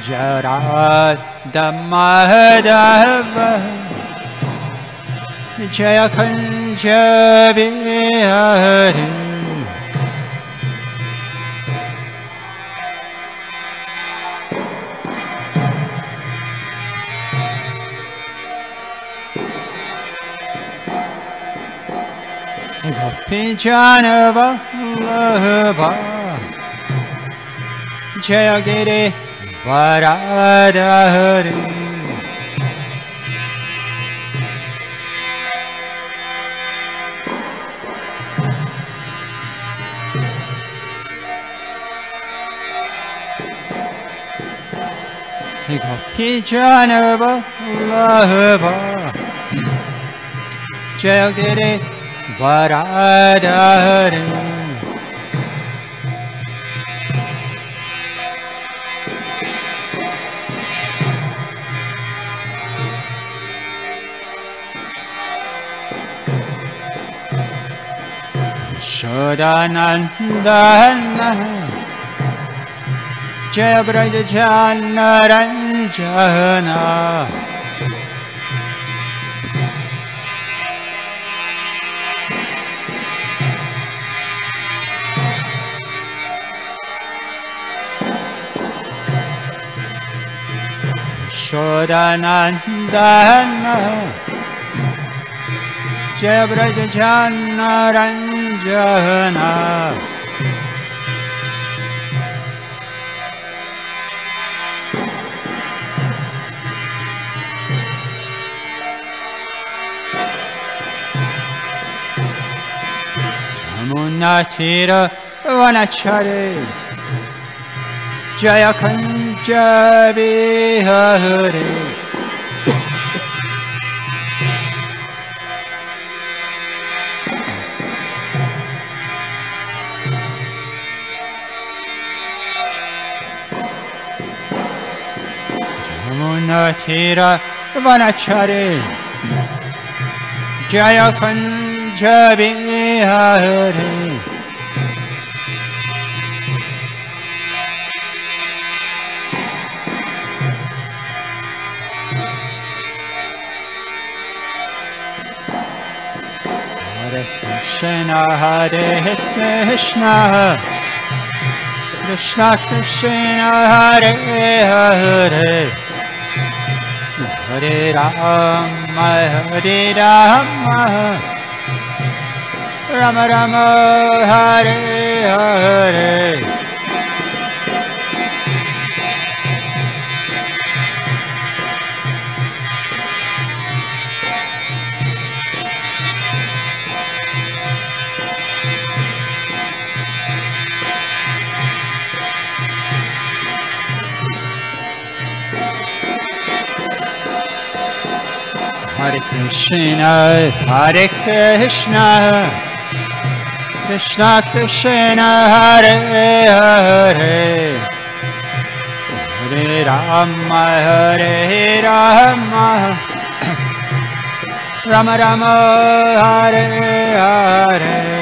Jaradhamadava Jaya Kanja Bihari Gopi Jana Vallabha Jaya Giri Varadhari Gopi Jana Vallabha Jaya Giri Varadhari Shodanandana Jaya Braja Jana Ranjana Shodanandana Jaya Braja Jana Ranjana Yamunatira Vanachare Jaya Kanja Bihari Yamunatira Vanachare Jaya Kanja Bihari Krishna Hare Krishna Krishna Krishna Hare Hare Hare Rama Hare Rama Rama Rama Hare Hare Hare Krishna, Hare Krishna, Krishna Krishna, Hare Hare, Hare Rama, Hare Rama, Rama Rama, Hare Hare.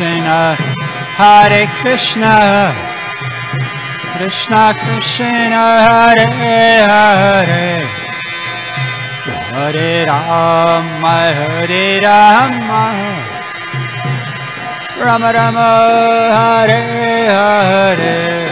Krishna, Hare Krishna, Krishna Krishna, Hare Hare, Hare Rama, Hare Rama, Rama Rama, Hare Hare.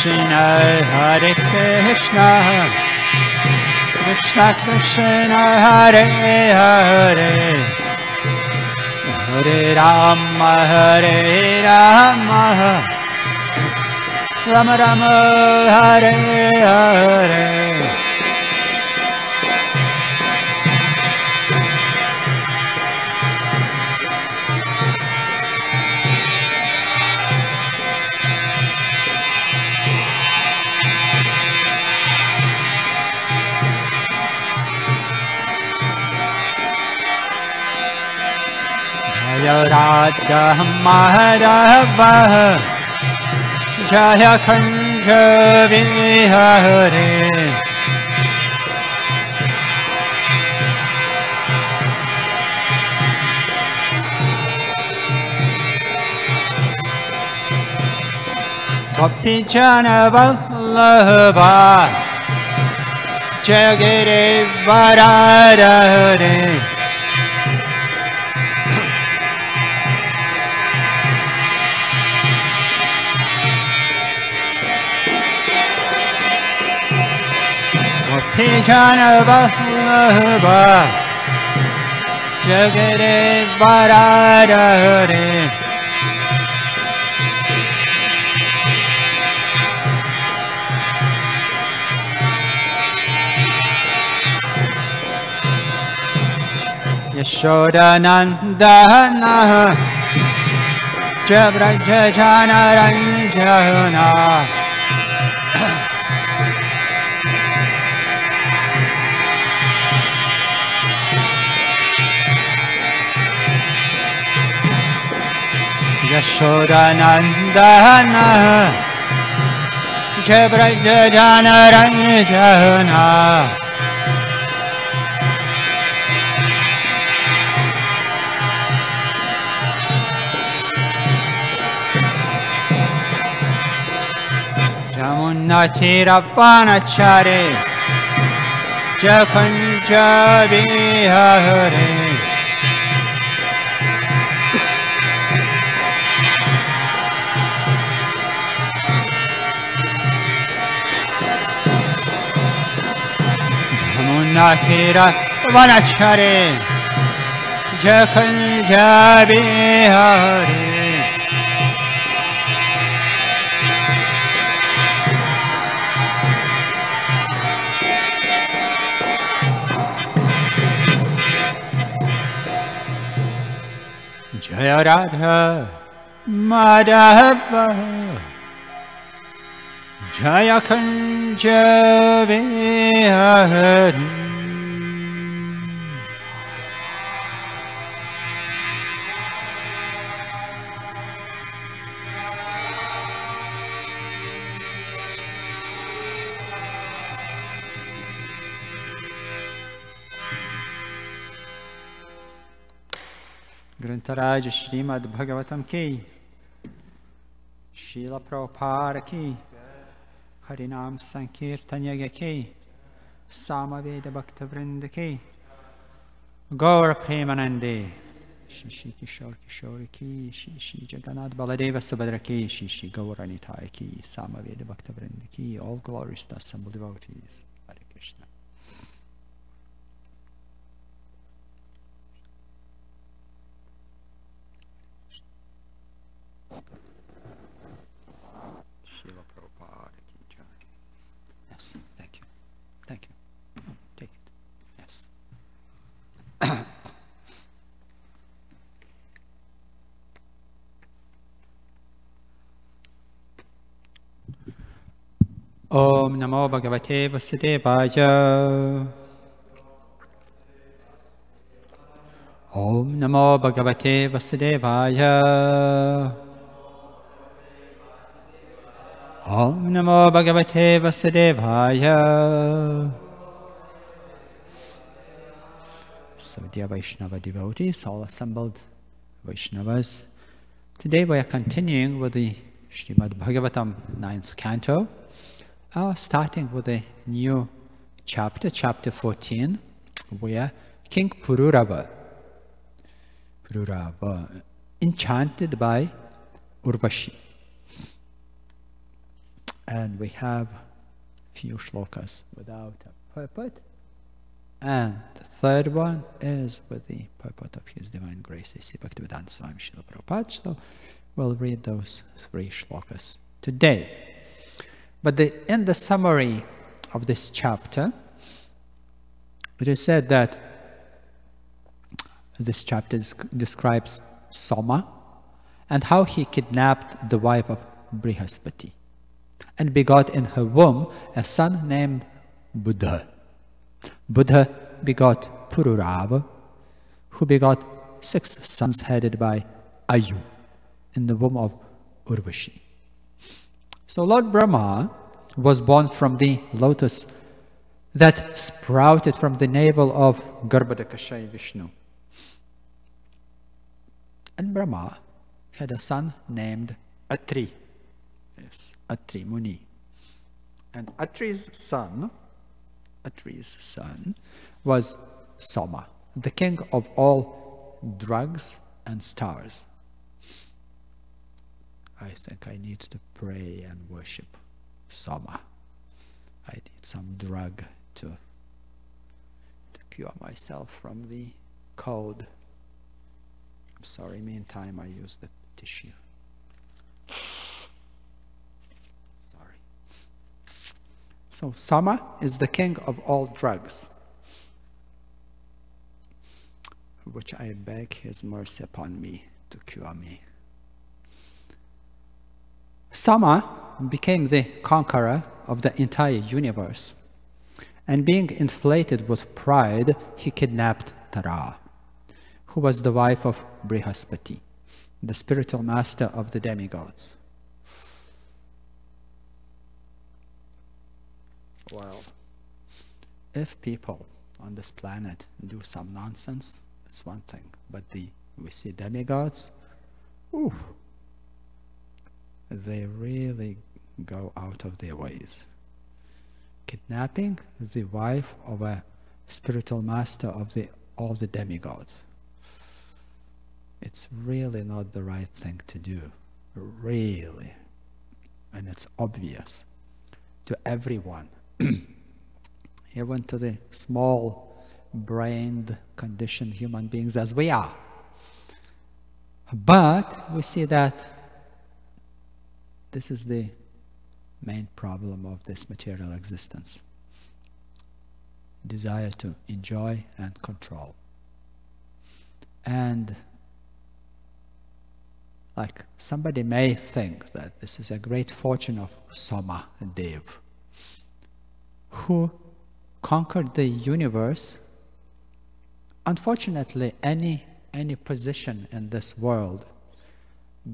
Krishna, Hare Krishna, Krishna Krishna, Hare Hare, Hare Rama, Hare Rama, Rama Rama Hare Hare Jaya Radha Madhava Jaya Kunja Vihare Gopi Jana Vallabha Jaya Giri Varadhare Jana Vallabha Jagare Varadhare Yashoda Nandana Jabraja Jana Ranjana Yashoda Nandana Jabraja Jana Ranjana Jamuna Tirapanachare Jakunja Vihare Nakira Vanachare Jakunja Vihare Jaya Radha Madhava Jaya Kunja Vihare Grantaraj Srimad Bhagavatam ki Srila Prabhupada ki Harinam Sankirtanya ki Samaveda Bhakta Vrinda ki Gaura Premanande Shri Kishore Kishore ki Shri Jagannath Baladeva Subhadra ki Shri Gaura Nitai ki Samaveda Bhakta Vrinda ki all glories to assembled devotees. Hare Krishna. Yes, thank you. Thank you. Oh, take it. Yes. Om Namo Bhagavate Vasudevaya. Om Namo Bhagavate Vasudevaya. Om Namo Bhagavate Vasudevaya. So dear Vaishnava devotees, all assembled Vaishnavas, today we are continuing with the Srimad Bhagavatam 9th canto, starting with a new chapter, chapter 14, where King Pururava, enchanted by Urvasi. And we have few shlokas without a purport. And the third one is with the purport of His Divine Grace, A.C. Bhaktivedanta Swami Srila Prabhupada. So we'll read those three shlokas today. But in the summary of this chapter, it is said that this chapter describes Soma and how he kidnapped the wife of Brihaspati and begot in her womb a son named Buddha. Buddha begot Pururava, who begot 6 sons headed by Ayu in the womb of Urvasi. So Lord Brahma was born from the lotus that sprouted from the navel of Garbhodakashayi Vishnu. And Brahma had a son named Atri. Yes, Atri Muni. And Atri's son was Soma, the king of all drugs and stars. I think I need to pray and worship Soma. I need some drug to cure myself from the cold. I'm sorry, meantime I use the tissue. Sorry. So Soma is the king of all drugs, which I beg his mercy upon me to cure me. Soma became the conqueror of the entire universe, and being inflated with pride, he kidnapped Tara, who was the wife of Brihaspati, the spiritual master of the demigods. Well, if people on this planet do some nonsense, it's one thing, but we see demigods, ooh, they really go out of their ways. Kidnapping the wife of a spiritual master of all the demigods. It's really not the right thing to do, really. And it's obvious to everyone, even to the small-brained, conditioned human beings as we are. But we see that this is the main problem of this material existence. Desire to enjoy and control. And like somebody may think that this is a great fortune of Soma Dev, who conquered the universe. Unfortunately, any position in this world,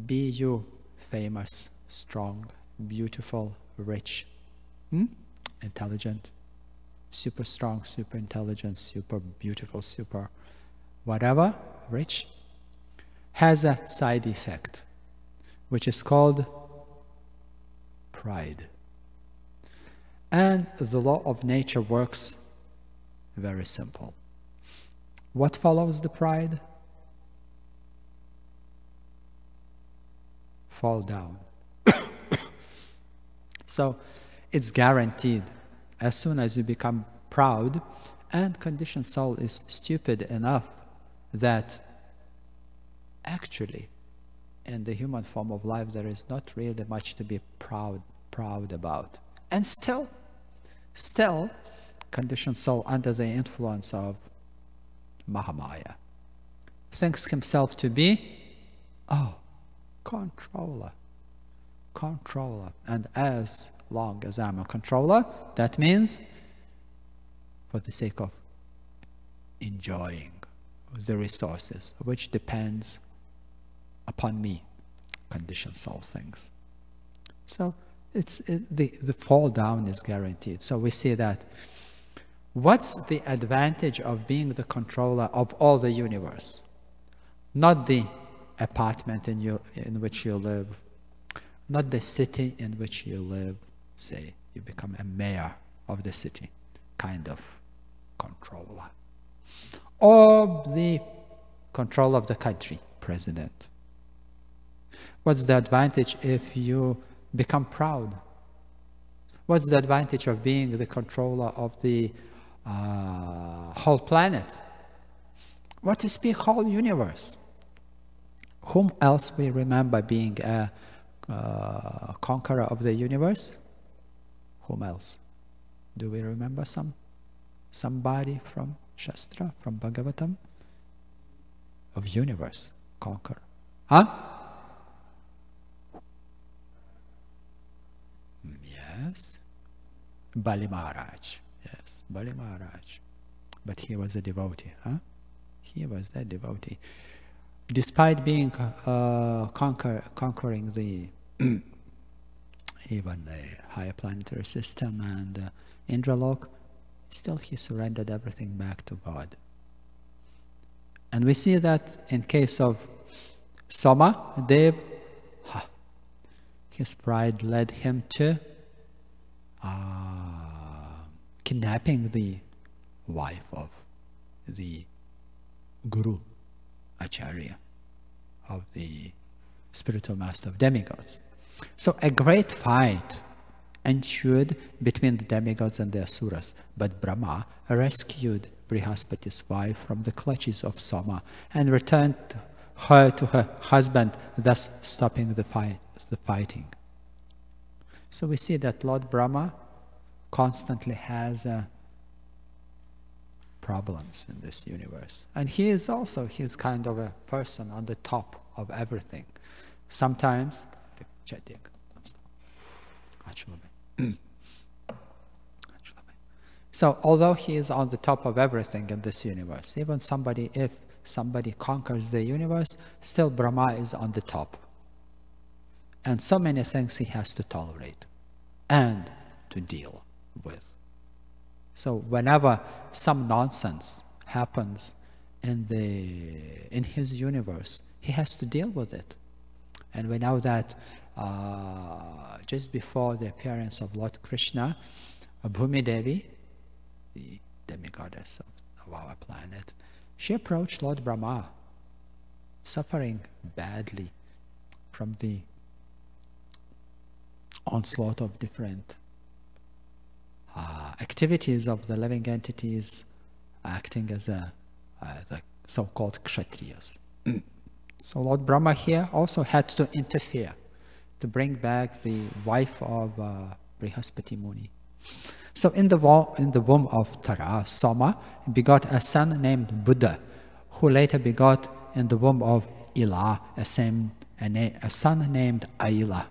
be you famous, strong, beautiful, rich, intelligent, super strong, super intelligent, super beautiful, super whatever, rich, has a side effect, which is called pride. And the law of nature works very simple. What follows the pride? Fall down. So it's guaranteed, as soon as you become proud, and conditioned soul is stupid enough that actually in the human form of life there is not really much to be proud about. And still conditioned soul, under the influence of Mahamaya, thinks himself to be controller. And as long as I'm a controller, that means for the sake of enjoying the resources, which depends upon me, conditioned soul thinks. So the fall down is guaranteed. So we see that what's the advantage of being the controller of all the universe? Not the apartment in which you live, not the city in which you live. Say you become a mayor of the city, kind of controller, or the control of the country, president. What's the advantage if you become proud? What's the advantage of being the controller of the whole planet? What to speak whole universe? Whom else we remember being a conqueror of the universe? Whom else? Do we remember somebody from Shastra, from Bhagavatam? Of universe, conquer. Huh? Yes. Bali Maharaj. Yes, Bali Maharaj. But he was a devotee, huh? He was a devotee. Despite being conquering the even the higher planetary system and Indralok, still he surrendered everything back to God. And we see that in case of Soma, Dev, his pride led him to kidnapping the wife of the Guru, Acharya, of the spiritual master of demigods. So a great fight ensued between the demigods and the asuras, but Brahma rescued Brihaspati's wife from the clutches of Soma and returned her to her husband, thus stopping the fighting. So we see that Lord Brahma constantly has problems in this universe. And he's kind of a person on the top of everything. Sometimes, so although he is on the top of everything in this universe, even if somebody conquers the universe, still Brahma is on the top. And so many things he has to tolerate and to deal with. So whenever some nonsense happens in his universe, he has to deal with it. And we know that just before the appearance of Lord Krishna, Bhumi Devi, the demigoddess of our planet, she approached Lord Brahma, suffering badly from the onslaught of different activities of the living entities acting as the so-called Kshatriyas. So Lord Brahma here also had to interfere to bring back the wife of Brihaspati Muni. So in the womb of Tara, Soma begot a son named Buddha, who later begot in the womb of Ila a son named Aila,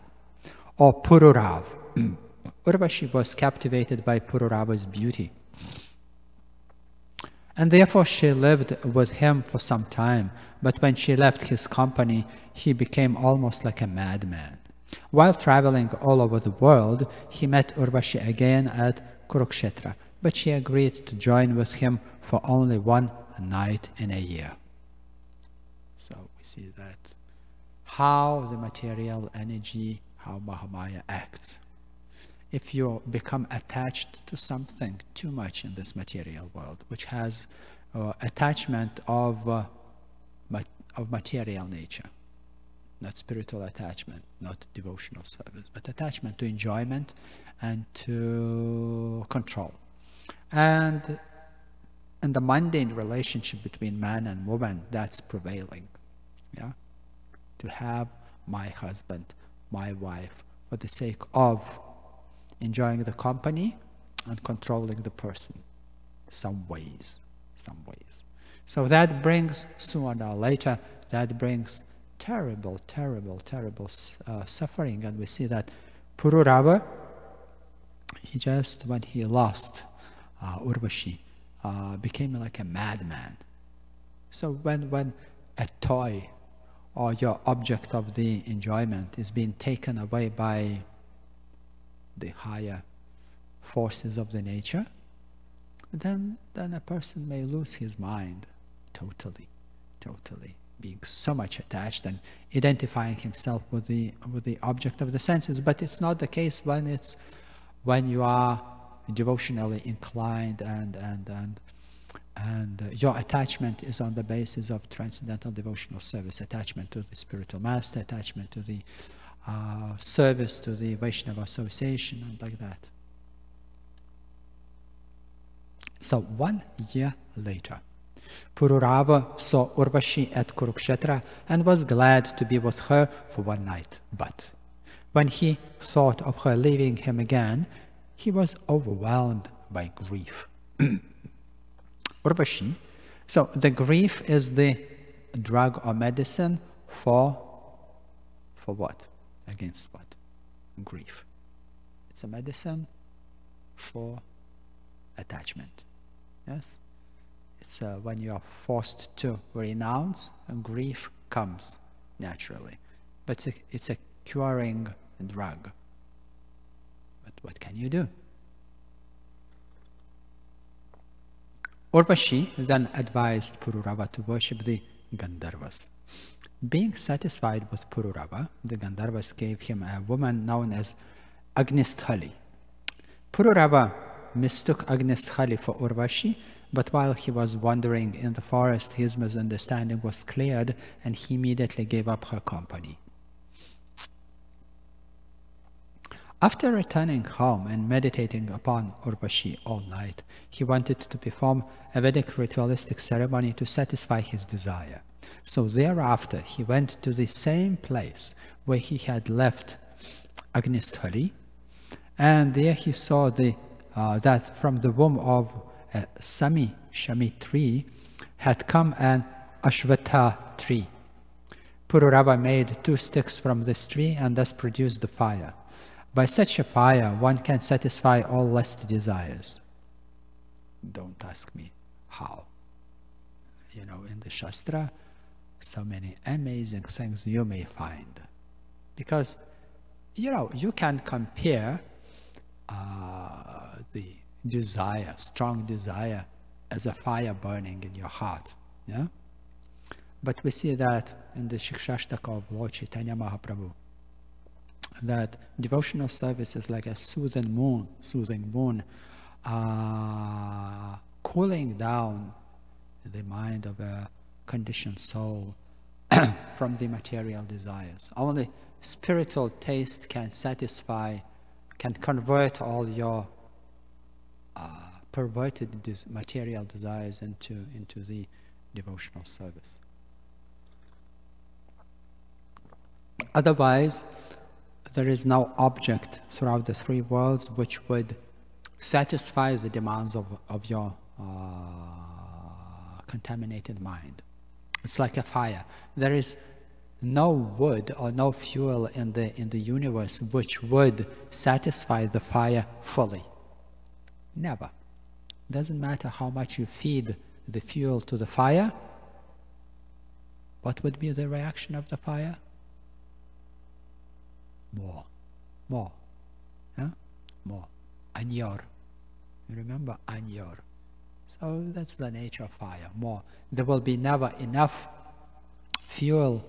or Pururava. Urvasi was captivated by Pururava's beauty, and therefore she lived with him for some time. But when she left his company, he became almost like a madman. While traveling all over the world, he met Urvasi again at Kurukshetra, but she agreed to join with him for only one night in a year. So we see that how the material energy, how Mahamaya acts. If you become attached to something too much in this material world, which has attachment of material nature, not spiritual attachment, not devotional service, but attachment to enjoyment and to control. And in the mundane relationship between man and woman, that's prevailing. Yeah? To have my husband, my wife, for the sake of enjoying the company and controlling the person, some ways. So that brings, sooner or later, that brings terrible suffering. And we see that Pururava, when he lost Urvasi, became like a madman. So when a toy or your object of the enjoyment is being taken away by the higher forces of the nature, then a person may lose his mind totally, being so much attached and identifying himself with the object of the senses. But it's not the case when you are devotionally inclined and your attachment is on the basis of transcendental devotional service, attachment to the spiritual master, attachment to the service to the Vaishnava association, and like that. So 1 year later, Pururava saw Urvasi at Kurukshetra and was glad to be with her for one night. But when he thought of her leaving him again, he was overwhelmed by grief. Urvasi, so the grief is the drug or medicine for what? Against what? Grief. It's a medicine for attachment. Yes? It's when you are forced to renounce, and grief comes naturally. But it's a curing drug. But what can you do? Urvasi then advised Pururava to worship the Gandharvas. Being satisfied with Pururava, the Gandharvas gave him a woman known as Agnisthali. Pururava mistook Agnisthali for Urvasi, but while he was wandering in the forest, his misunderstanding was cleared, and he immediately gave up her company. After returning home and meditating upon Urvasi all night, he wanted to perform a Vedic ritualistic ceremony to satisfy his desire. So thereafter, he went to the same place where he had left Agnisthali, and there he saw that from the womb of a Shami tree had come an Ashwatha tree. Pururava made 2 sticks from this tree and thus produced the fire. By such a fire, one can satisfy all lust desires. Don't ask me how. You know, in the Shastra, so many amazing things you may find. Because, you know, you can compare the desire, strong desire, as a fire burning in your heart. Yeah? But we see that in the Shikshashtaka of Lord Caitanya Mahaprabhu, that devotional service is like a soothing moon, cooling down the mind of a conditioned soul from the material desires. Only spiritual taste can satisfy, can convert all your perverted material desires into the devotional service. Otherwise, there is no object throughout the 3 worlds which would satisfy the demands of your contaminated mind. It's like a fire. There is no wood or no fuel in the universe which would satisfy the fire fully. Never. Doesn't matter how much you feed the fuel to the fire. What would be the reaction of the fire? More. Yeah? More. Anyor. You remember Anyor? So that's the nature of fire. More. There will be never enough fuel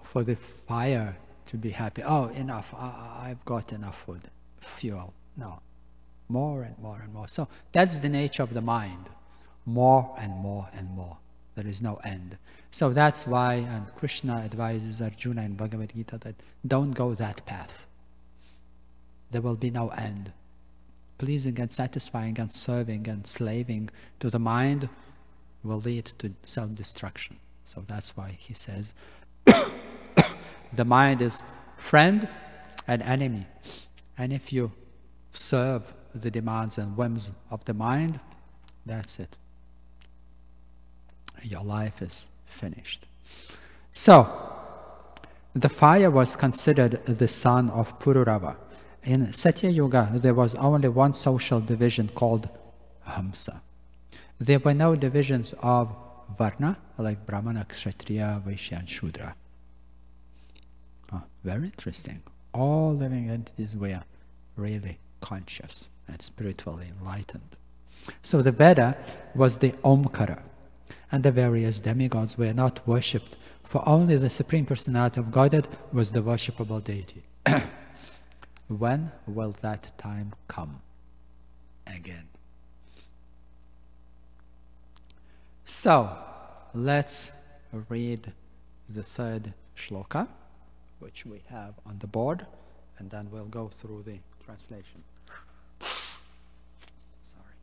for the fire to be happy. Oh, enough. I've got enough food, fuel. No. More and more and more. So that's the nature of the mind. More and more and more. There is no end. So that's why, and Krishna advises Arjuna in Bhagavad Gita that don't go that path. There will be no end. Pleasing and satisfying and serving and slaving to the mind will lead to self-destruction. So that's why he says the mind is friend and enemy. And if you serve the demands and whims of the mind, that's it. Your life is finished. So, the fire was considered the son of Pururava. In Satya Yuga, there was only one social division called Hamsa. There were no divisions of Varna, like Brahmana, Kshatriya, Vaishya, and Shudra. Very interesting. All living entities were really conscious and spiritually enlightened. So the Veda was the Omkara, and the various demigods were not worshipped, for only the Supreme Personality of Godhead was the worshipable deity. When will that time come again? So, let's read the 3rd shloka, which we have on the board, and then we'll go through the translation. Sorry.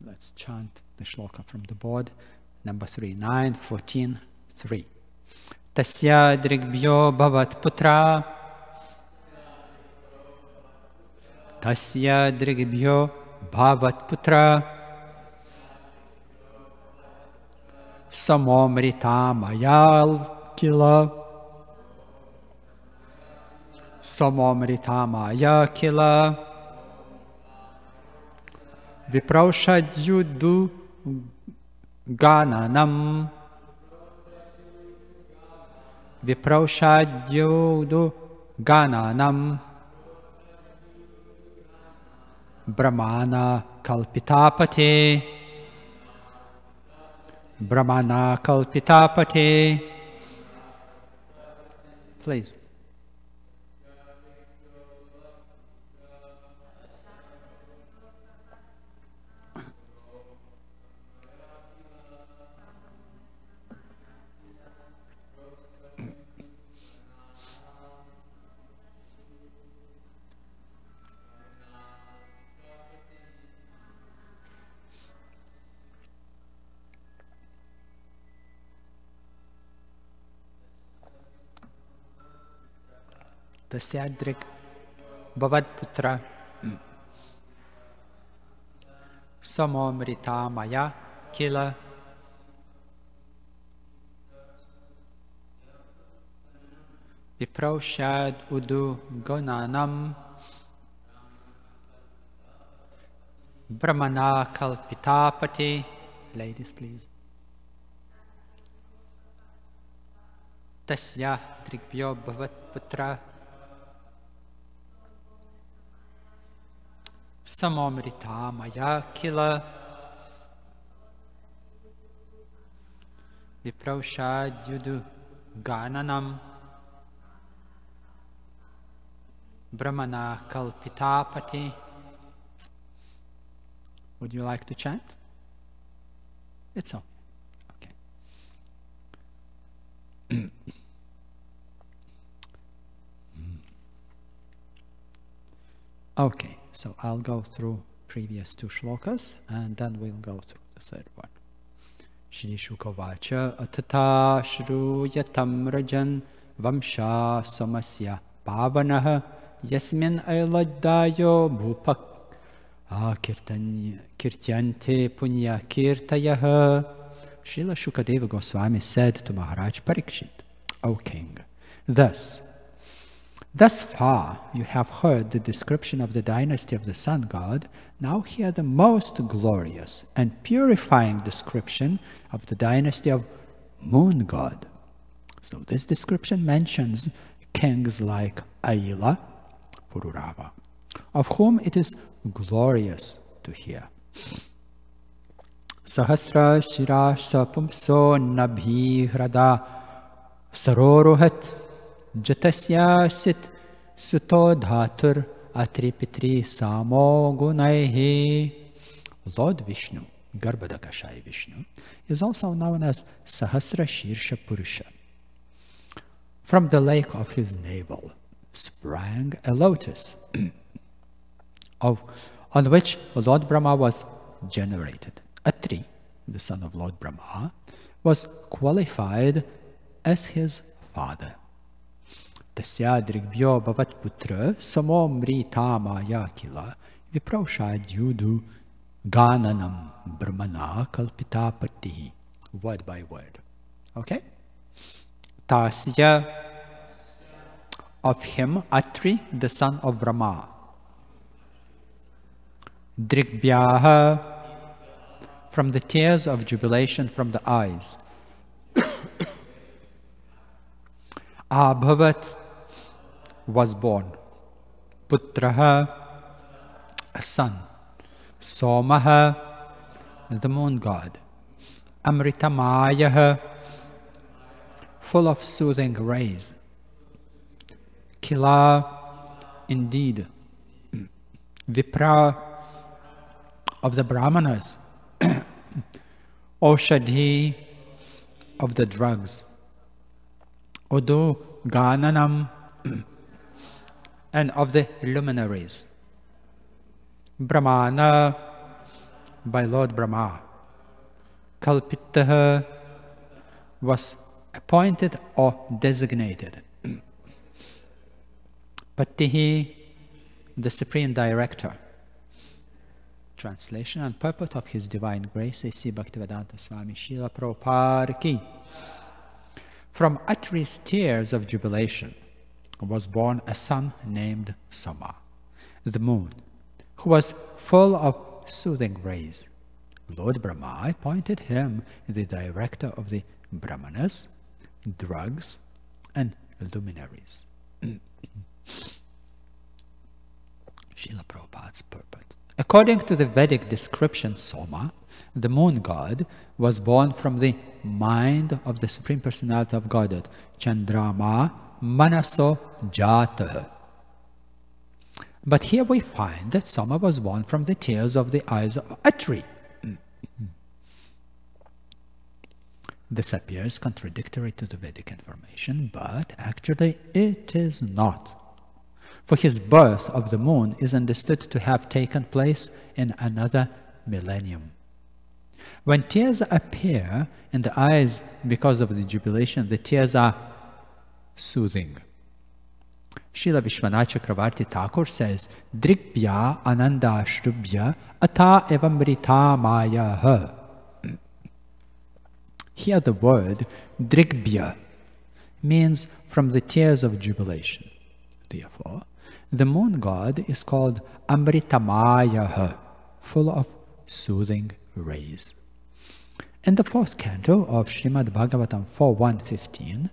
Let's chant the shloka from the board. Number 3, 9, 14, 3. Tasya drigbhyo bhavat putra. Tasya drigbhyo bhavat putra. Samomrita maya kila. Samomrita maya kila. Vipraushadhyudu gananam. Vipraushadhyudu gananam. Brahmana kalpitapate. Brahmana kalpitapate. Please. Tasyadrik bhavat putra samomrita maya kila vipraushad udu gonanam brahmana kalpitapati. Ladies, please. Tasya drigbhyo bhavat putra samomrita maya kila vipraushadhyudu gananam brahmana kalpitapati. Would you like to chant? It's all. Okay. Okay, so I'll go through previous two shlokas and then we'll go through the third one. Shri Shukavacha atata shruyatam rajan vamsha samasya pavanaha yasmin ailaddayo bhupak kirtyante punya kirtayaha. Srila Shukadeva Goswami said to Maharaj Parikshit, O king, Thus far you have heard the description of the dynasty of the sun god. Now hear the most glorious and purifying description of the dynasty of moon god. So this description mentions kings like Aila, Pururava, of whom it is glorious to hear. Sahasra shira sapumso nabhi hrada saroruhat Jatasya sit suto dhatur atripitri samo gunaihi. Lord Vishnu, Garbhadakashai Vishnu, is also known as Sahasra Shirsha Purusha. From the lake of his navel sprang a lotus, on which Lord Brahma was generated. Atri, the son of Lord Brahma, was qualified as his father. Tasya drigbhyo bhavat putra samomrita maya kila vipraushadhyudu gananam brahmana kalpitapati. Word by word. Okay? Tasya, of him, Atri, the son of Brahma. Drigbhyaha, from the tears of jubilation from the eyes. Abhavat, was born. Putraha, a son. Somaha, the moon god. Amritamayaha, full of soothing rays. Kila, indeed. Vipra, of the Brahmanas. Oshadhi, of the drugs. Udu Gananam, and of the luminaries. Brahmana, by Lord Brahma. Kalpitaha, was appointed or designated. Patihi, the Supreme Director. Translation and purport of His Divine Grace, A.C. Bhaktivedanta Swami Srila Prabhupada Ki. From Atri's tears of jubilation was born a son named Soma, the moon, who was full of soothing rays. Lord Brahma appointed him the director of the Brahmanas, drugs, and luminaries. Srila Prabhupada's purport. According to the Vedic description, Soma, the moon god, was born from the mind of the Supreme Personality of Godhead, Chandrama Manaso Jatah. But here we find that Soma was born from the tears of the eyes of Atri. This appears contradictory to the Vedic information, but actually it is not. For his birth of the moon is understood to have taken place in another millennium. When tears appear in the eyes because of the jubilation, the tears are soothing. Srila Vishwanath Chakravarti Thakur says, Drigbhya ananda shrubhya ata evamrita maya. Here the word Drigbhya means from the tears of jubilation. Therefore, the moon god is called Amritamaya, full of soothing rays. In the fourth canto of Srimad Bhagavatam 4.1.15,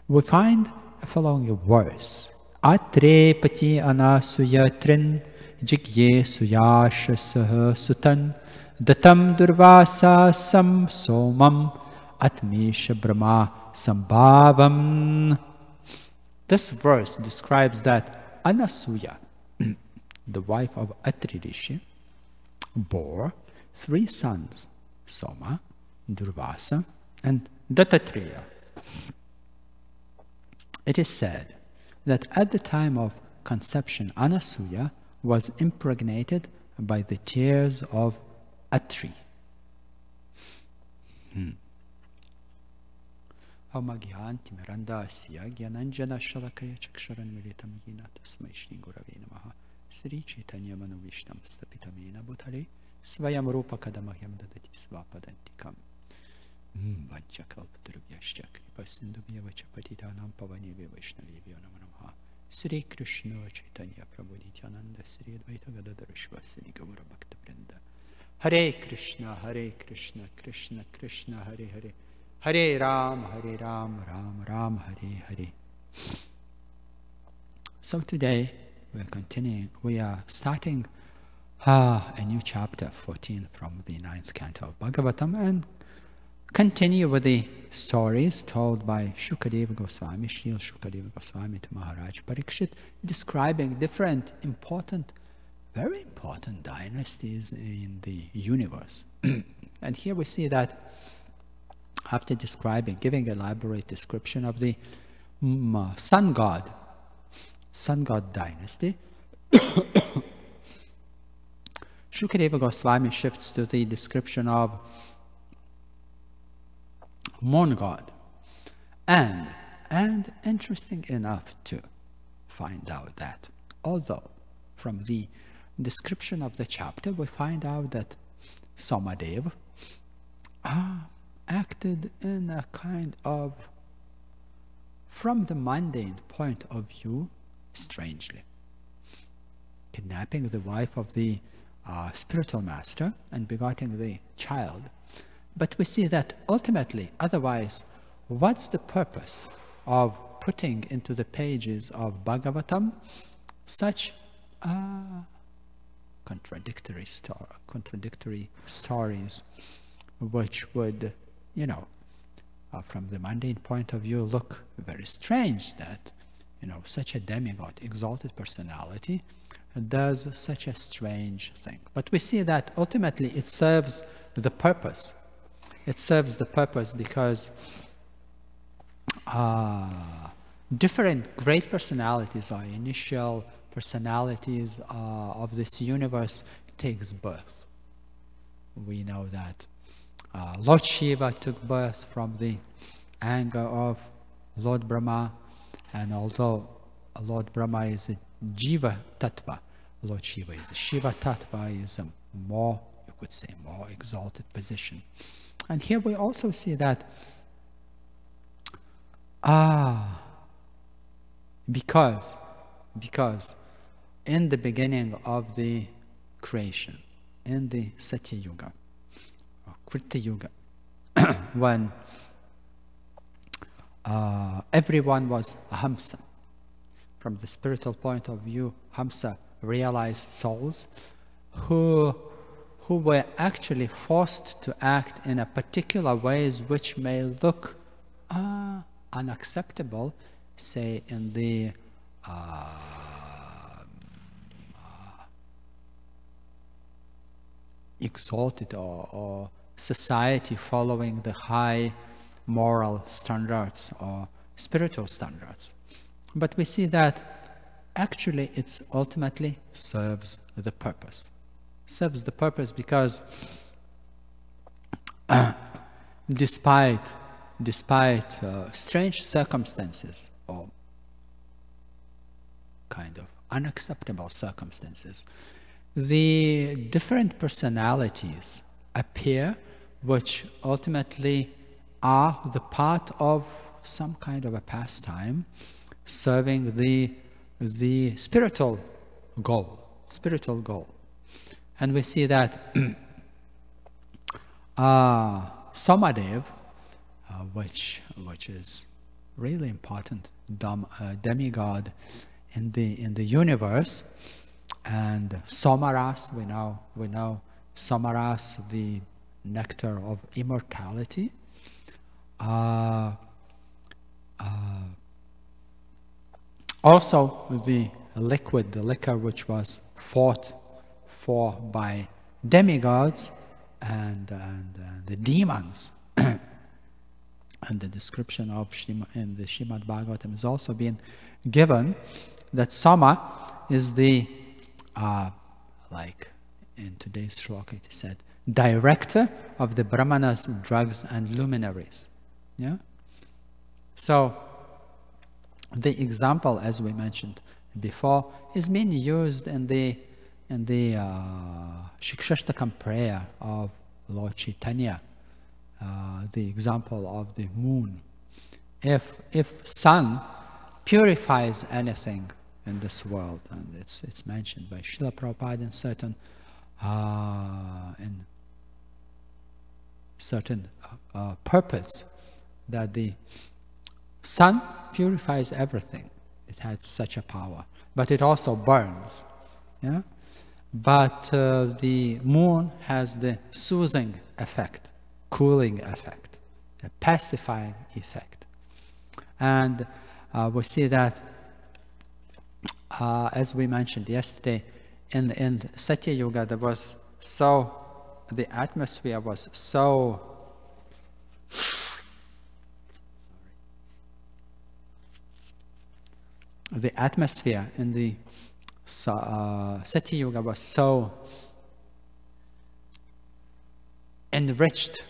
we find the following verse. Atre pati anasuya trin jigye suyashasaha sutan datam durvasa sam somam atmisha brahma sambhavam. This verse describes that Anasuya, the wife of Atri Rishi, bore 3 sons, Soma, Durvasa, and Dattatreya. It is said that at the time of conception, Anasuya was impregnated by the tears of Atri. Amagyanti Miranda Asya Gyananjana Shalakaya Chaksharan Militam Yina Tasmai Shri Gurave Namaha Sri Caitanya Manovishnam Stapitamena Bhutale Svayam Rupa Kadamahyam Dadati Svapadantikam Vanchakalpaturubhyashya Kripa Sindhubhyava Chapatitanam Pavanevi Vaishnavivyo Namaha Sri Krishna Chaitanya Prabhu Nityananda Sri Advaita Gadadhara Shiva Sri Gaura Bhakta Vrinda Hare Krishna, Krishna Krishna, Hare Hare Hare Ram, Ram Ram, Hare Hare. So today we are starting a new chapter 14 from the 9th canto of Bhagavatam and continue with the stories told by Shukadeva Goswami, Srila Shukadeva Goswami to Maharaj Parikshit, describing different very important dynasties in the universe. And here we see that after giving elaborate description of the sun god dynasty, Shukadeva Goswami shifts to the description of moon god. And interesting enough to find out that, although from the description of the chapter we find out that Somadev acted in a kind of, from the mundane point of view, strangely. Kidnapping the wife of the spiritual master and begetting the child. But we see that ultimately, otherwise, what's the purpose of putting into the pages of Bhagavatam such contradictory stories which would, from the mundane point of view, look very strange that, such a demigod, exalted personality, does such a strange thing. But we see that ultimately it serves the purpose. It serves the purpose because different great personalities or initial personalities of this universe takes birth. We know that Lord Shiva took birth from the anger of Lord Brahma, and although Lord Brahma is a Jiva Tattva, Lord Shiva is a Shiva Tattva, is a more, you could say, more exalted position. And here we also see that because in the beginning of the creation, in the Satya Yuga, or Krita Yuga, when everyone was a Hamsa. From the spiritual point of view, Hamsa realized souls who were actually forced to act in a particular ways which may look unacceptable, say in the exalted or society following the high moral standards or spiritual standards. But we see that actually it ultimately serves the purpose. Serves the purpose because despite strange circumstances or kind of unacceptable circumstances, the different personalities appear which ultimately are the part of some kind of a pastime serving the spiritual goal. And we see that Somadev, which is really important demigod in the universe, and Somaras, we know Somaras, the nectar of immortality. Also the liquor which was fought for by demigods and the demons. And the description of in the Srimad Bhagavatam is also being given that Soma is the, like in today's shloka it is said, director of the brahmanas, drugs and luminaries. Yeah. So the example, as we mentioned before, is being used in the Shikshashtakam prayer of Lord Caitanya. The example of the moon. If sun purifies anything in this world, and it's mentioned by Srila Prabhupada in certain purpose, that the sun purifies everything. It has such a power, but it also burns. Yeah, but the moon has the soothing effect, cooling effect, a pacifying effect. And we see that, as we mentioned yesterday, in Satya Yuga, there was the atmosphere was so the atmosphere in the Satya Yuga was so enriched,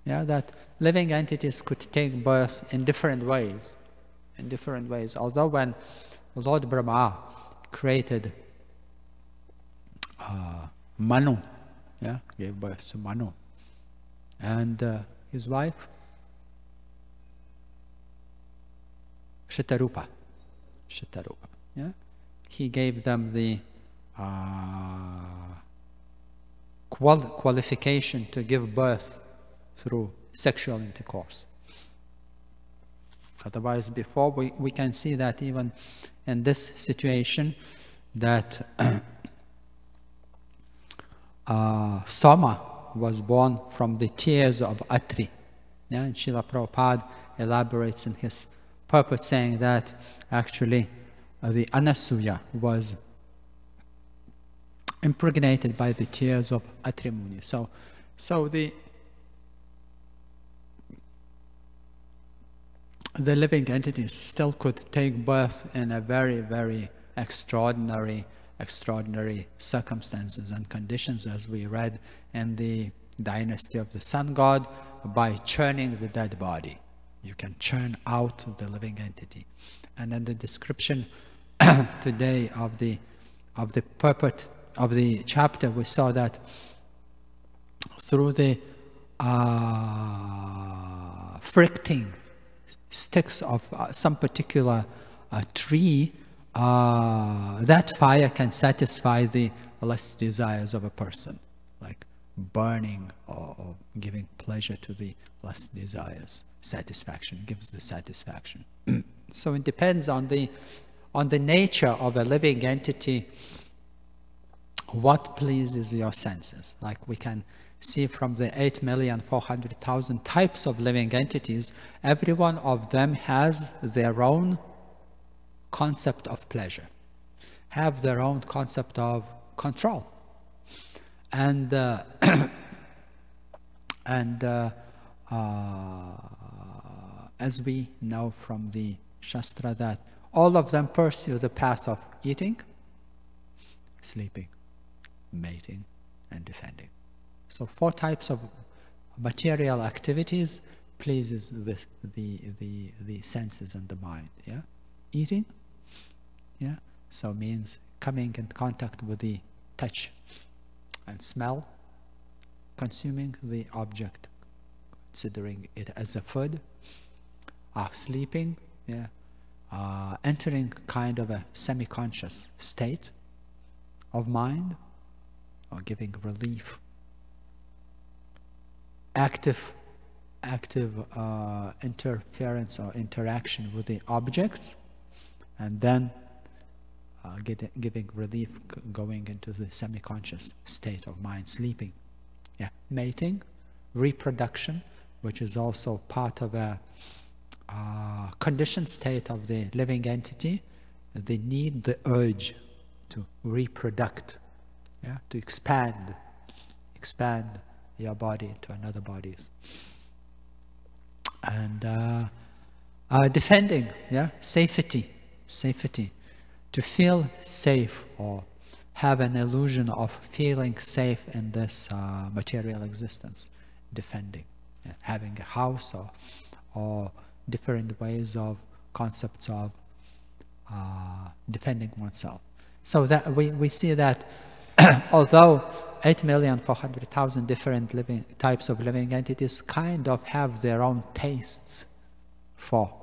yeah, that living entities could take birth in different ways. Although when Lord Brahma created Manu, yeah, gave birth to Manu, and his wife Shatarupa, yeah, he gave them the qualification to give birth through sexual intercourse. Otherwise, before we can see that even in this situation, that Soma was born from the tears of Atri. Yeah, and Srila Prabhupada elaborates in his purport saying that actually the Anasuya was impregnated by the tears of Atri Muni. So the living entities still could take birth in a very, very extraordinary circumstances and conditions, as we read in the dynasty of the sun god, by churning the dead body. You can churn out the living entity. And then the description today of the purport of the chapter, we saw that through the fricting sticks of some particular tree, that fire can satisfy the lust desires of a person, like burning or giving pleasure to the lust desires. Satisfaction gives the satisfaction. So it depends on the nature of a living entity, what pleases your senses. Like we can see from the 8,400,000 types of living entities, every one of them has their own concept of pleasure, have their own concept of control. And as we know from the Shastra, that all of them pursue the path of eating, sleeping, mating, and defending. So 4 types of material activities pleases the senses and the mind. Yeah, eating. Yeah, so means coming in contact with the touch and smell, consuming the object, considering it as a food. Sleeping. Yeah, entering kind of a semi-conscious state of mind, or giving relief. Active interference or interaction with the objects, and then giving relief, going into the semi-conscious state of mind, sleeping. Yeah, mating, reproduction, which is also part of a conditioned state of the living entity. They need the urge to reproduct, yeah, to expand your body into another bodies. And defending, yeah, safety, to feel safe or have an illusion of feeling safe in this material existence. Defending, yeah, having a house or different ways of concepts of defending oneself. So that we see that although 8,400,000 different types of living entities kind of have their own tastes for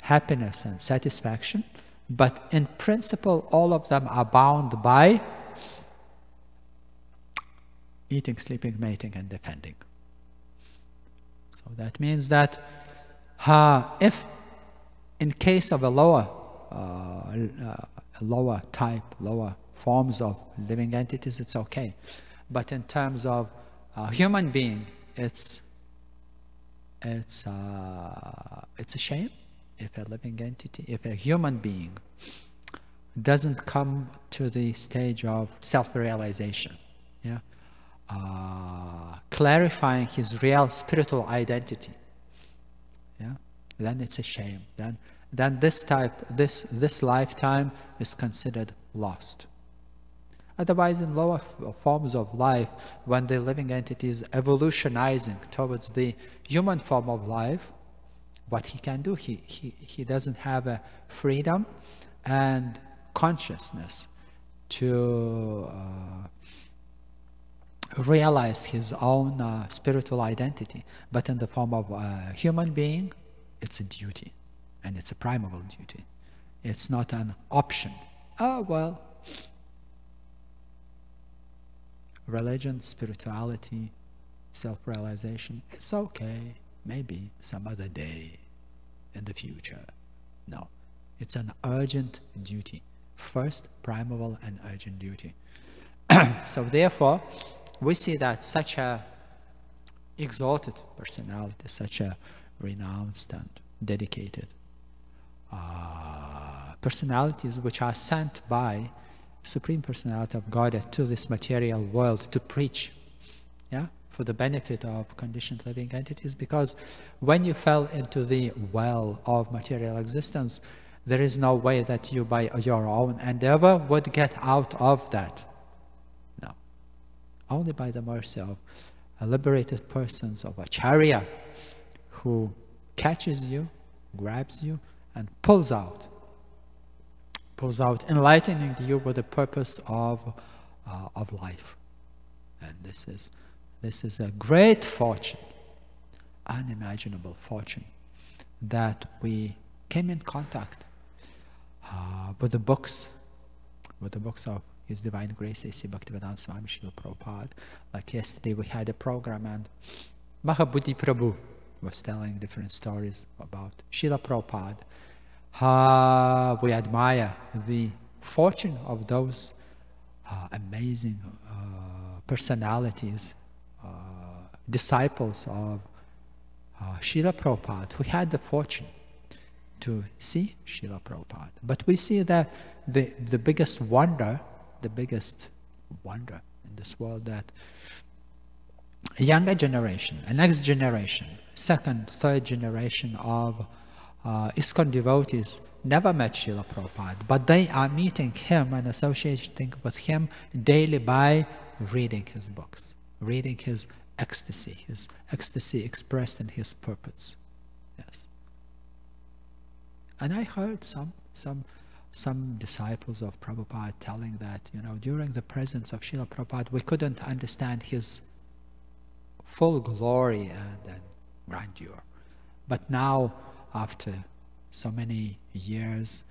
happiness and satisfaction, but in principle all of them are bound by eating, sleeping, mating, and defending. So that means that if in case of a lower forms of living entities, it's okay. But in terms of human being, it's a shame if a living entity, if a human being doesn't come to the stage of self-realization, yeah, clarifying his real spiritual identity, yeah, then it's a shame. Then this lifetime is considered lost. Otherwise, in lower forms of life, when the living entity is evolutionizing towards the human form of life, what he can do, he doesn't have a freedom and consciousness to realize his own spiritual identity. But in the form of a human being, it's a duty, and it's a primal duty. It's not an option. Oh, well, religion, spirituality, self-realization, it's okay, maybe some other day in the future. No, it's an urgent duty. First, primal and urgent duty. So therefore, we see that such a exalted personality, such a renounced and dedicated personalities which are sent by Supreme Personality of Godhead to this material world to preach, yeah, for the benefit of conditioned living entities. Because when you fell into the well of material existence, there is no way that you by your own endeavor would get out of that. No, only by the mercy of liberated persons of Acharya who catches you, grabs you, and pulls out, enlightening you with the purpose of life. And this is a great fortune, unimaginable fortune, that we came in contact with the books of His Divine Grace A.C. Bhaktivedanta Swami Srila Prabhupada. Like yesterday we had a program and Mahabudhi Prabhu was telling different stories about Srila Prabhupada. We admire the fortune of those amazing personalities, disciples of Srila Prabhupada, who had the fortune to see Srila Prabhupada. But we see that the biggest wonder in this world, that a younger generation, a next generation, second, third generation of ISKCON devotees never met Srila Prabhupada, but they are meeting him and associating with him daily by reading his books, reading his ecstasy expressed in his purports. Yes. And I heard some disciples of Prabhupada telling that, during the presence of Srila Prabhupada, we couldn't understand his full glory and grandeur. But now, after so many years,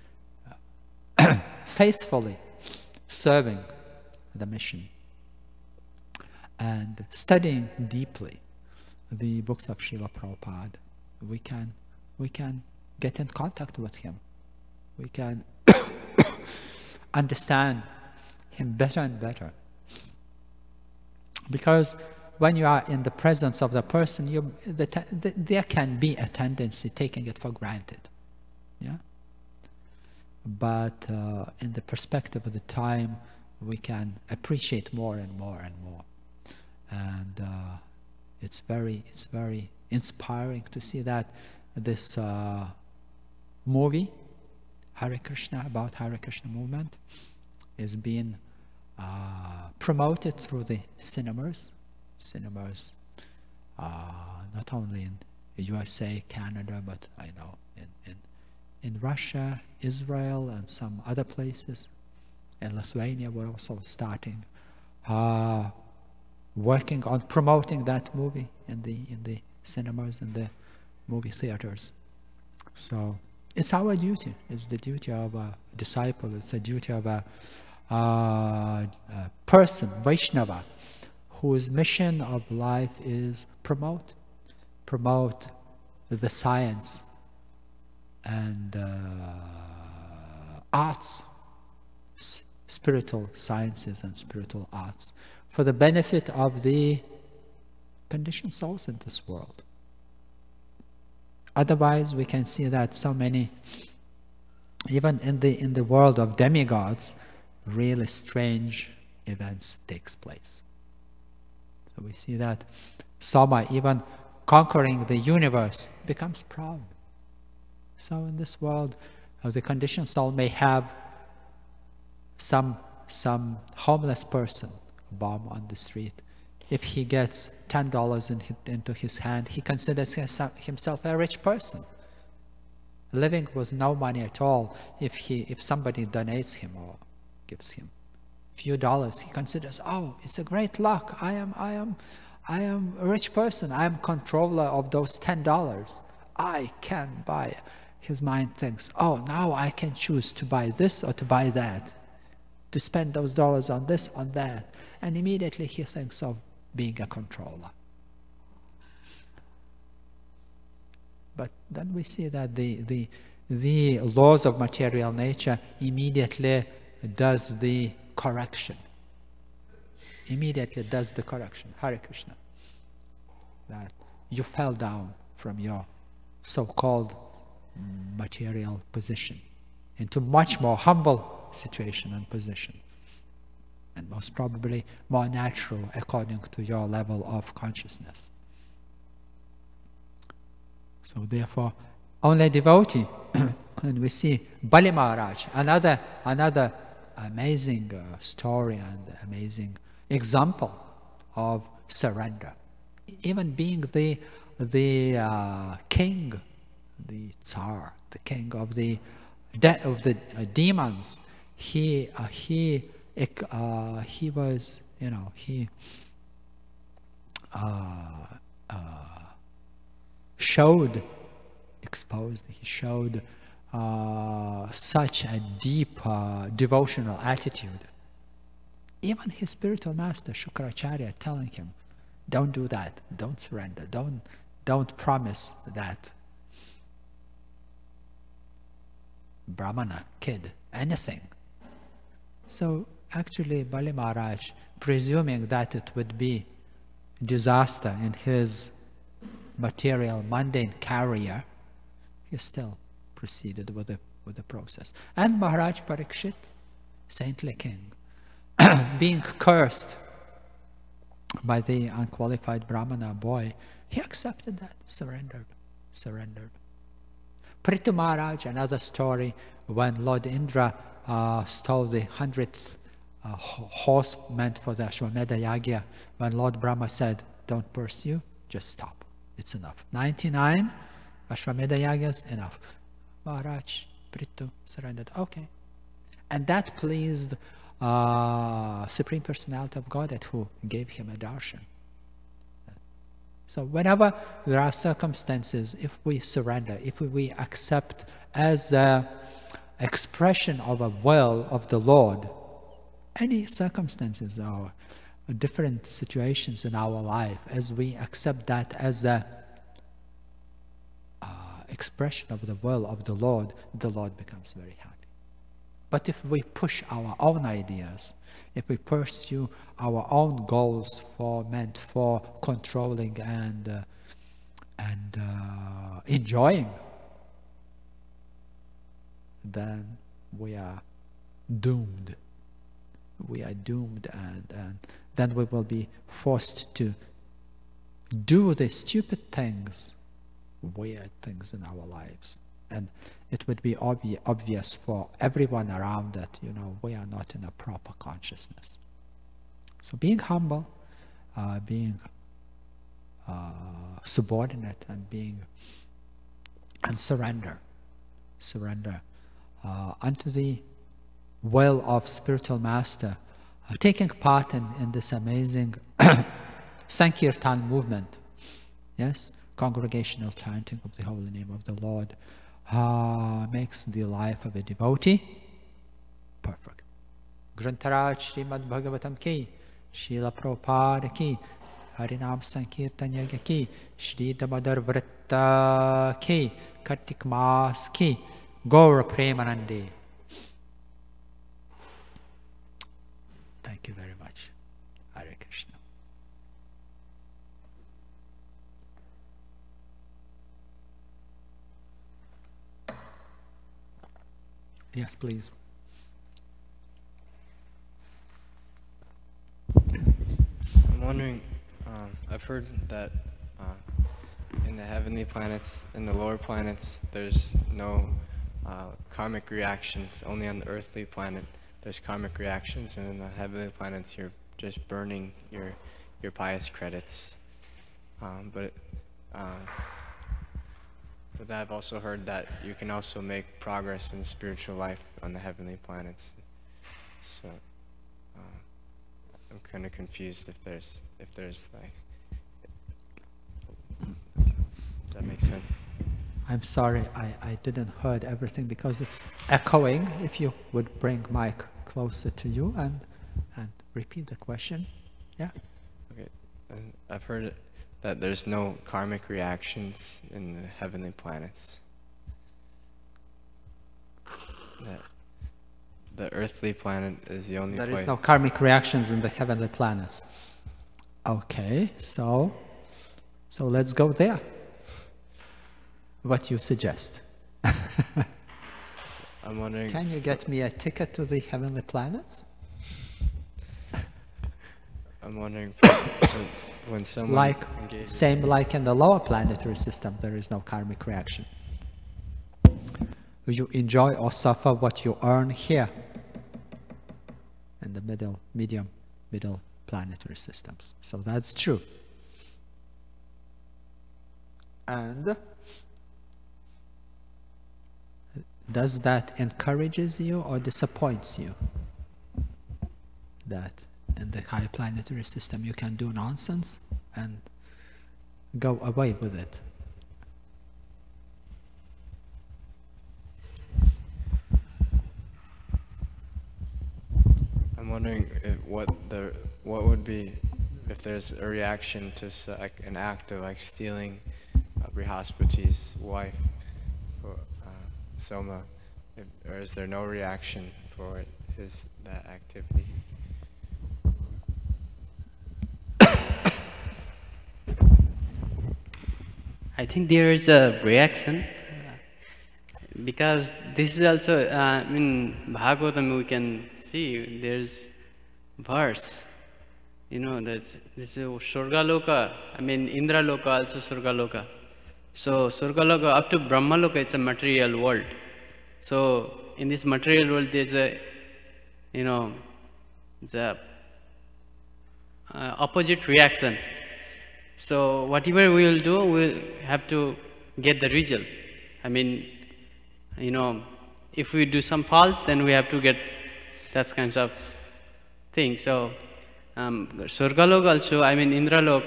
faithfully serving the mission and studying deeply the books of Srila Prabhupada, we can get in contact with him. We can understand him better and better. Because when you are in the presence of the person, there can be a tendency taking it for granted. Yeah? But in the perspective of the time, we can appreciate more and more and more. And it's very inspiring to see that this movie, Hare Krishna, about Hare Krishna movement, is being promoted through the cinemas, not only in the USA, Canada, but I know in Russia, Israel, and some other places. In Lithuania, we're also starting working on promoting that movie in the cinemas and the movie theaters. So it's our duty. It's the duty of a disciple. It's the duty of a person, Vaishnava, whose mission of life is promote the science and arts, spiritual sciences and spiritual arts, for the benefit of the conditioned souls in this world. Otherwise, we can see that so many, even in the world of demigods, really strange events takes place. So we see that Soma, even conquering the universe, becomes proud. So in this world, the conditioned soul may have some homeless person, bum on the street. If he gets $10 into his hand, he considers himself a rich person, living with no money at all. If somebody donates him or gives him a few dollars, he considers, oh, it's a great luck. I am a rich person. I am controller of those $10. I can buy. His mind thinks, oh, now I can choose to buy this or to buy that, to spend those dollars on this, on that. And immediately he thinks of being a controller. But then we see that the laws of material nature immediately does the correction. Immediately does the correction. Hare Krishna. That you fell down from your so-called material position into much more humble situation and position, and most probably more natural according to your level of consciousness. So therefore, only devotee, and we see Bali Maharaj, another amazing story and amazing example of surrender. even being the king, the Tsar, the king of the demons, he was, you know, he showed such a deep devotional attitude. Even his spiritual master Shukracharya telling him, don't do that, don't surrender, don't promise that Brahmana kid anything. So actually Bali Maharaj, presuming that it would be disaster in his material mundane career, he still proceeded with the process. And Maharaj Parikshit, saintly king, being cursed by the unqualified Brahmana boy, he accepted that, surrendered. Prithu Maharaj, another story, when Lord Indra stole the 100th horse meant for the Ashwamedha Yagya, when Lord Brahma said, don't pursue, just stop, it's enough. 99 Ashwamedha Yagyas, enough. Maharaj, Prithu surrendered, okay. And that pleased Supreme Personality of Godhead, who gave him a darshan. So whenever there are circumstances, if we surrender, if we accept as an expression of a will of the Lord, any circumstances or different situations in our life, as we accept that as the expression of the will of the Lord becomes very happy. But if we push our own ideas, if we pursue our own goals meant for controlling and enjoying, then we are doomed. We are doomed, and then we will be forced to do the stupid things, weird things in our lives. And it would be obvious for everyone around that, you know, we are not in a proper consciousness. So being humble, being subordinate, and surrender unto the will of spiritual master, taking part in this amazing Sankirtan movement, yes, congregational chanting of the holy name of the Lord, makes the life of a devotee perfect. Grantaraj Srimad Bhagavatam ki, Srila Prabhupada ki, Harinam Sankirtanya ki, Shri Damodar Vrata ki, Kartik Mas ki, Gaura Premanande. Thank you very much. Hare Krishna. Yes, please. I'm wondering, I've heard that in the heavenly planets, in the lower planets, there's no karmic reactions. Only on the earthly planet there's karmic reactions, and in the heavenly planets you're just burning your pious credits. But I've also heard that you can also make progress in spiritual life on the heavenly planets. So I'm kind of confused if there's like, does that make sense? I'm sorry, I didn't heard everything because it's echoing. If you would bring mic closer to you and repeat the question. Yeah. Okay. And I've heard that there's no karmic reactions in the heavenly planets. That the earthly planet is the only place. There is no karmic reactions in the heavenly planets. Okay, so let's go there. What you suggest? I'm wondering. Can you get me a ticket to the heavenly planets? I'm wondering when someone like engages. Like in the lower planetary system, there is no karmic reaction. You enjoy or suffer what you earn here in the middle planetary systems. So that's true. And does that encourages you or disappoints you? That in the high planetary system you can do nonsense and go away with it. I'm wondering what would be if there's a reaction to like an act of like stealing Brihaspati's wife for Soma, or is there no reaction for that activity? I think there is a reaction because this is also in Bhagavatam we can see there's verse, you know, that this is Surgaloka, I mean Indra Loka also Surgaloka. So Surgaloka up to Brahma Loka, it's a material world. So in this material world there's a, you know, the opposite reaction. So whatever we will do, we'll have to get the result. I mean, you know, if we do some fault, then we have to get that kinds of thing. So Surgalok also, I mean Indralok,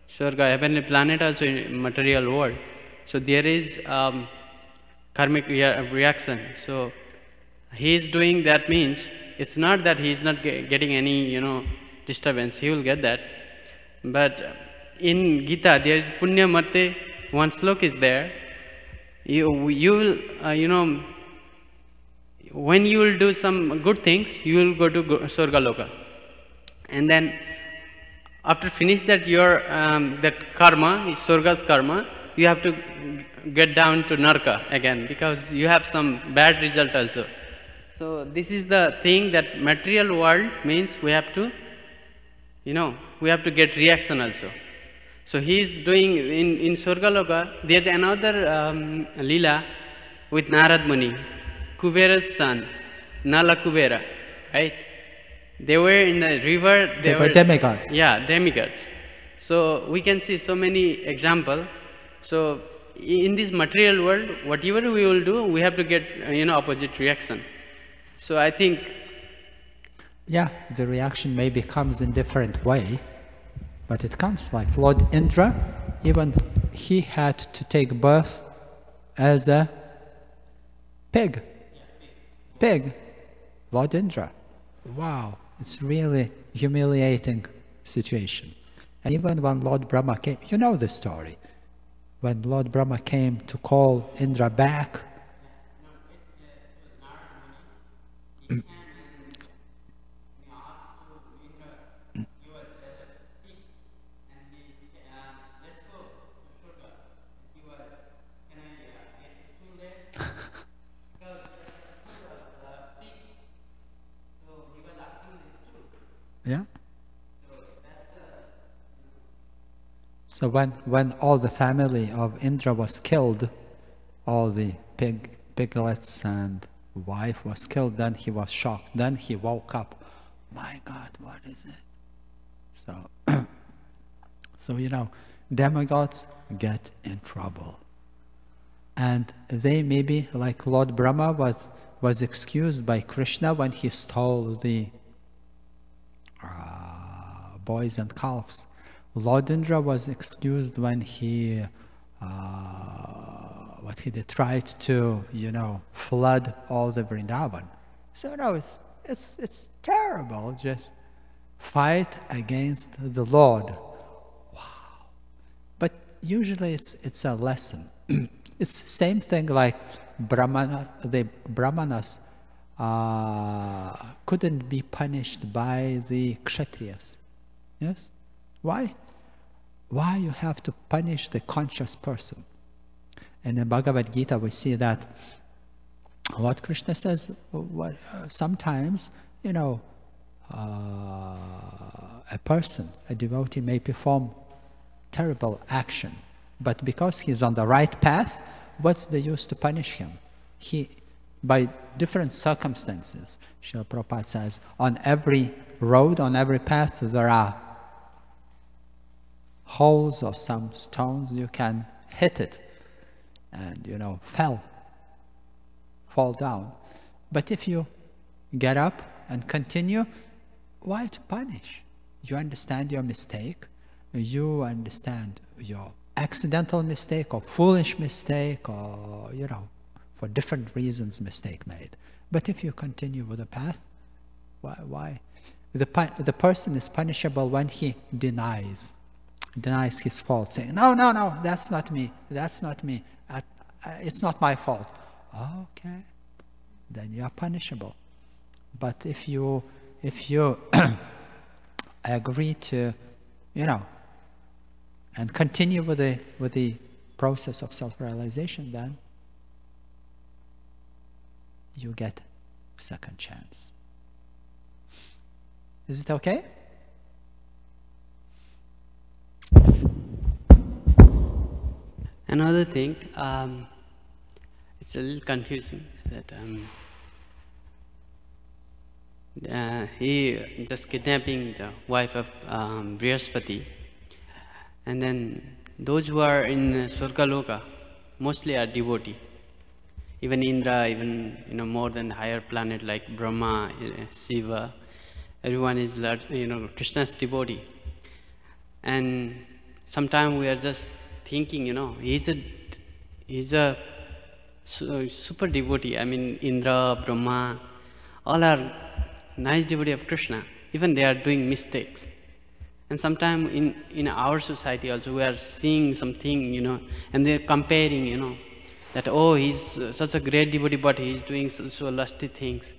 Surga, heavenly planet also in material world. So there is karmic reaction. So he is doing that means, it's not that he is not getting any, you know, disturbance, he will get that. But in Gita, there is Punya Marte, one slok is there. You will, you know, when you will do some good things, you will go to Surgaloka. And then after finish that your that karma, Surga's karma, you have to get down to Narka again because you have some bad result also. So this is the thing that material world means we have to, you know, we have to get reaction also. So he is doing in Surgaloka, there's another lila with Narad Muni, Kuvera's son, Nala Kuvera, right? They were in the river. They were demigods. Yeah, demigods. So we can see so many examples. So in this material world, whatever we will do, we have to get, you know, opposite reaction. So I think, yeah, the reaction maybe comes in different way, but it comes like Lord Indra, even he had to take birth as a pig. Pig. Lord Indra. Wow, it's really humiliating situation. And even when Lord Brahma came, you know the story. When Lord Brahma came to call Indra back, yeah. So when all the family of Indra was killed, all the piglets and wife was killed, then he was shocked. Then he woke up. My God, what is it? So, so you know, demigods get in trouble. And they maybe, like Lord Brahma was excused by Krishna when he stole the boys and calves. Lord Indra was excused when he what he did, tried to, you know, flood all the Vrindavan. So no, it's terrible. Just fight against the Lord. Wow. But usually it's a lesson. It's the same thing like the Brahmanas couldn't be punished by the Kshatriyas. Yes? Why? Why you have to punish the conscious person? And in Bhagavad Gita we see that Lord Krishna says, sometimes, you know, a person, a devotee may perform terrible action, but because he's on the right path, what's the use to punish him? By different circumstances, Srila Prabhupada says, on every road, on every path, there are holes or some stones you can hit it and, you know, fall down. But if you get up and continue, why to punish? You understand your mistake, you understand your accidental mistake or foolish mistake, or, you know, for different reasons mistake made. But if you continue with the path, why? The person is punishable when he denies his fault, saying, no, that's not me, it's not my fault. Okay, then you are punishable. But if you agree to, you know, and continue with the process of self-realization, then you get second chance. Is it okay? Another thing, it's a little confusing that he just kidnapping the wife of Brihaspati, and then those who are in Swargaloka mostly are devotee. Even Indra, even, you know, more than higher planet like Brahma, Shiva, everyone is, you know, Krishna's devotee. And sometimes we are just thinking, you know, he's a super devotee. I mean, Indra, Brahma, all are nice devotee of Krishna. Even they are doing mistakes. And sometimes in our society also we are seeing something, you know, and they are comparing, you know, that, oh, he's such a great devotee, but he's doing so lusty things.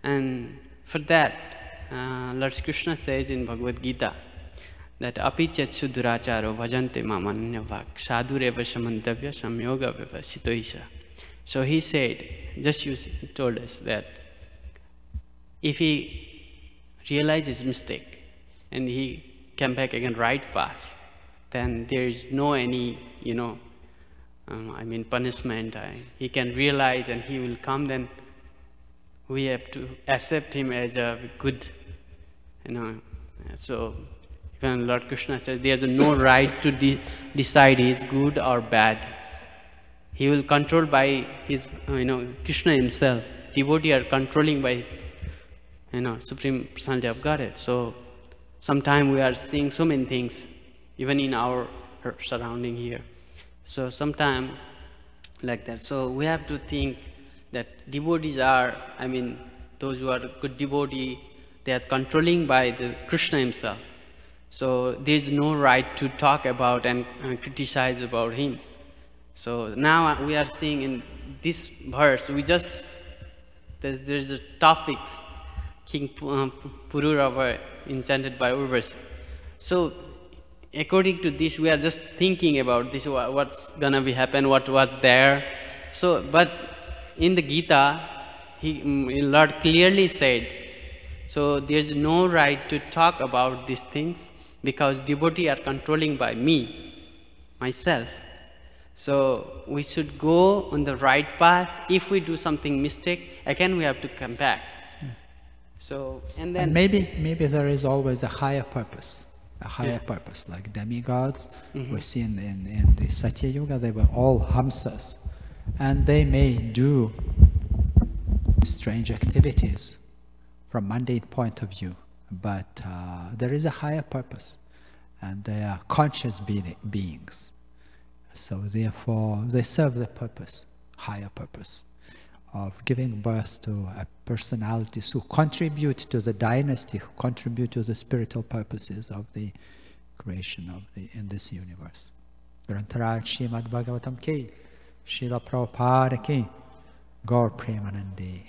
And for that, Lord Krishna says in Bhagavad Gita that apichet suduracharo bhajante mamanyavak sadhureva samantavya samyoga vivasitoisha. So he said, just you told us that if he realizes his mistake and he came back again right path, then there is no any, you know, punishment. He can realize and he will come, then we have to accept him as a good, you know. So even Lord Krishna says there's no right to decide he is good or bad. He will control by his, you know, Krishna himself. Devotee are controlling by his, you know, Supreme Personality of Godhead. So sometimes we are seeing so many things, even in our surrounding here. So sometimes like that. So we have to think that devotees are, those who are good devotee, they are controlling by the Krishna himself. So there is no right to talk about and criticize about him. So now we are seeing in this verse, we just, there's a topic, King Pururava, enchanted by Urvasi. So according to this, we are just thinking about this, what's gonna be happen, what was there. So, but in the Gita, Lord clearly said, so there's no right to talk about these things because devotees are controlling by me, myself. So we should go on the right path. If we do something mistake, again we have to come back. So, and then maybe there is always a higher purpose. A higher purpose, like demigods. We see in the Satya Yuga, they were all Hamsas, and they may do strange activities from mundane point of view, but there is a higher purpose, and they are conscious beings. So therefore, they serve the purpose, higher purpose, of giving birth to personalities who contribute to the dynasty, who contribute to the spiritual purposes of the creation of in this universe. Grantaraj Srimad Bhagavatam ki, Srila Prabhupada ki, Gaur Premanande.